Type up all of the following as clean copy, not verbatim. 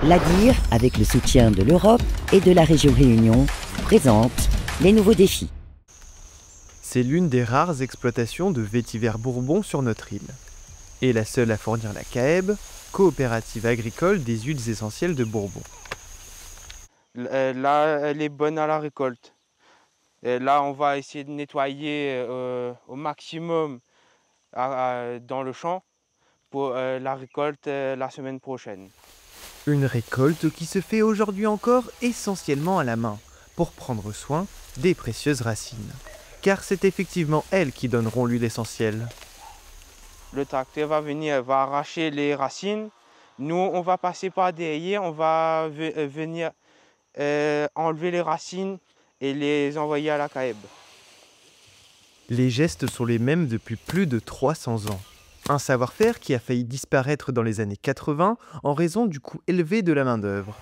L'ADIR, avec le soutien de l'Europe et de la région Réunion, présente les nouveaux défis. C'est l'une des rares exploitations de vétiver bourbon sur notre île. Et la seule à fournir la CAEB, coopérative agricole des huiles essentielles de Bourbon. Là, elle est bonne à la récolte. Et là, on va essayer de nettoyer au maximum dans le champ pour la récolte la semaine prochaine. Une récolte qui se fait aujourd'hui encore essentiellement à la main, pour prendre soin des précieuses racines. Car c'est effectivement elles qui donneront l'huile essentielle. Le tracteur va venir, va arracher les racines. Nous, on va passer par derrière, on va venir enlever les racines et les envoyer à la CAEB. Les gestes sont les mêmes depuis plus de 300 ans. Un savoir-faire qui a failli disparaître dans les années 80 en raison du coût élevé de la main-d'œuvre.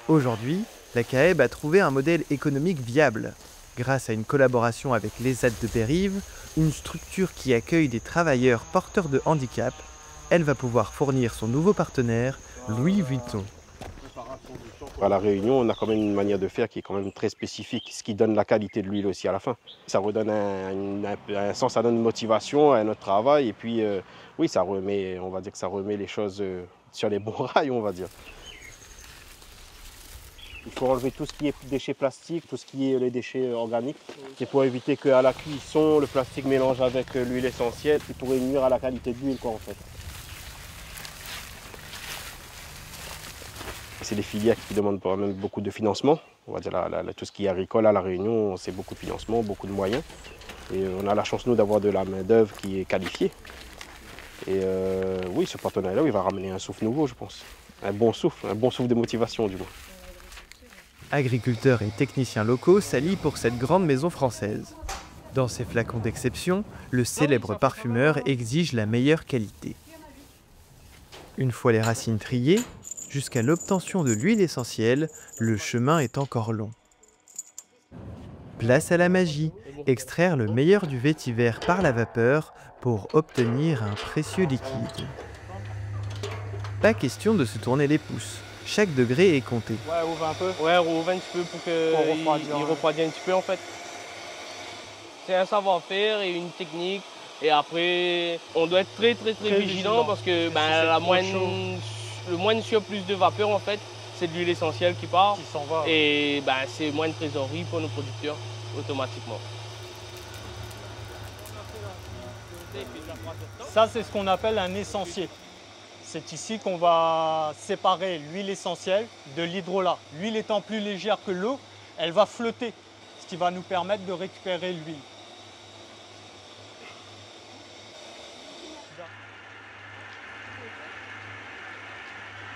Aujourd'hui, la CAEB a trouvé un modèle économique viable. Grâce à une collaboration avec l'ESAT de Bérive, une structure qui accueille des travailleurs porteurs de handicap, elle va pouvoir fournir son nouveau partenaire, Louis Vuitton. À La Réunion, on a quand même une manière de faire qui est quand même très spécifique, ce qui donne la qualité de l'huile aussi à la fin. Ça redonne un sens, ça donne une motivation à notre travail et puis oui, ça remet, on va dire que ça remet les choses sur les bons rails, on va dire. Il faut enlever tout ce qui est déchets plastiques, tout ce qui est les déchets organiques. C'est pour éviter qu'à la cuisson, le plastique mélange avec l'huile essentielle qui pourrait nuire à la qualité de l'huile en fait. C'est des filières qui demandent quand même beaucoup de financement. On va dire tout ce qui est agricole à La Réunion, c'est beaucoup de financement, beaucoup de moyens. Et on a la chance, nous, d'avoir de la main-d'œuvre qui est qualifiée. Et oui, ce partenariat-là, il va ramener un souffle nouveau, je pense. Un bon souffle de motivation, du moins. Agriculteurs et techniciens locaux s'allient pour cette grande maison française. Dans ces flacons d'exception, le célèbre parfumeur exige la meilleure qualité. Une fois les racines triées, jusqu'à l'obtention de l'huile essentielle, le chemin est encore long. Place à la magie, extraire le meilleur du vétiver par la vapeur pour obtenir un précieux liquide. Pas question de se tourner les pouces, chaque degré est compté. Ouais, rouvre un peu. Ouais, rouvre un petit peu pour qu'il refroidisse un petit peu en fait. C'est un savoir-faire et une technique. Et après, on doit être très vigilant parce que le moindre surplus de vapeur en fait, c'est de l'huile essentielle qui part. Qui s'en va. Et c'est moins de trésorerie pour nos producteurs automatiquement. Ça, c'est ce qu'on appelle un essentiel. C'est ici qu'on va séparer l'huile essentielle de l'hydrolat. L'huile étant plus légère que l'eau, elle va flotter, ce qui va nous permettre de récupérer l'huile.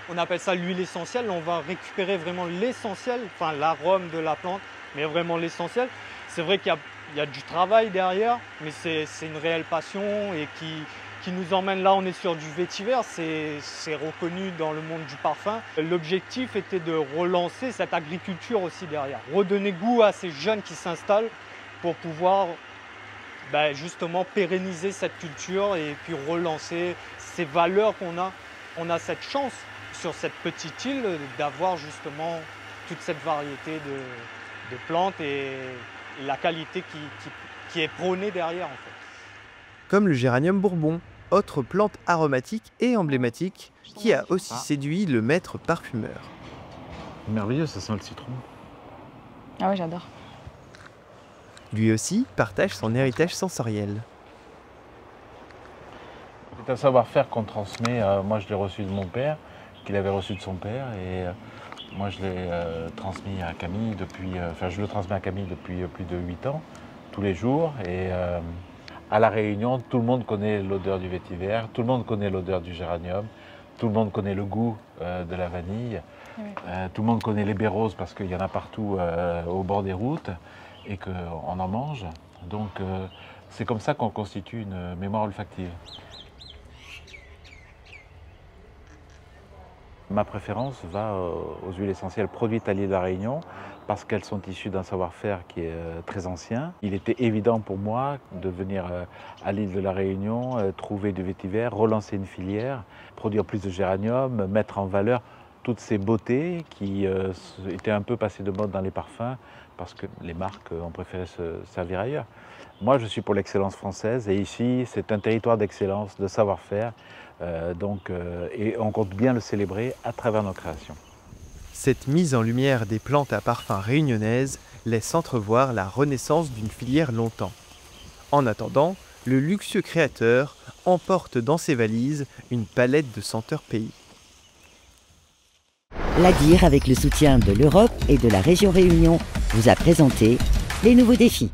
On appelle ça l'huile essentielle. On va récupérer vraiment l'essentiel, enfin l'arôme de la plante, mais vraiment l'essentiel. C'est vrai qu'il y a du travail derrière, mais c'est une réelle passion et qui nous emmène là. On est sur du vétiver, c'est reconnu dans le monde du parfum. L'objectif était de relancer cette agriculture aussi derrière, redonner goût à ces jeunes qui s'installent pour pouvoir justement pérenniser cette culture et puis relancer ces valeurs qu'on a. On a cette chance sur cette petite île d'avoir justement toute cette variété de plantes et la qualité qui est prônée derrière en fait. Comme le géranium bourbon, autre plante aromatique et emblématique qui a aussi séduit le maître parfumeur. Merveilleux, ça sent le citron. Ah ouais, j'adore. Lui aussi partage son héritage sensoriel. C'est un savoir-faire qu'on transmet. Moi, je l'ai reçu de mon père, qu'il avait reçu de son père, et moi, je l'ai transmis à Camille je le transmets à Camille depuis plus de 8 ans, tous les jours. Et à La Réunion, tout le monde connaît l'odeur du vétiver, tout le monde connaît l'odeur du géranium, tout le monde connaît le goût de la vanille, tout le monde connaît les baies roses parce qu'il y en a partout au bord des routes et qu'on en mange. Donc c'est comme ça qu'on constitue une mémoire olfactive. Ma préférence va aux huiles essentielles produites à l'île de la Réunion parce qu'elles sont issues d'un savoir-faire qui est très ancien. Il était évident pour moi de venir à l'île de la Réunion, trouver du vétiver, relancer une filière, produire plus de géranium, mettre en valeur toutes ces beautés qui étaient un peu passées de mode dans les parfums parce que les marques ont préféré se servir ailleurs. Moi, je suis pour l'excellence française et ici, c'est un territoire d'excellence, de savoir-faire et on compte bien le célébrer à travers nos créations. Cette mise en lumière des plantes à parfum réunionnaises laisse entrevoir la renaissance d'une filière longtemps. En attendant, le luxueux créateur emporte dans ses valises une palette de senteurs pays. L'ADIR, avec le soutien de l'Europe et de la région Réunion, vous a présenté les nouveaux défis.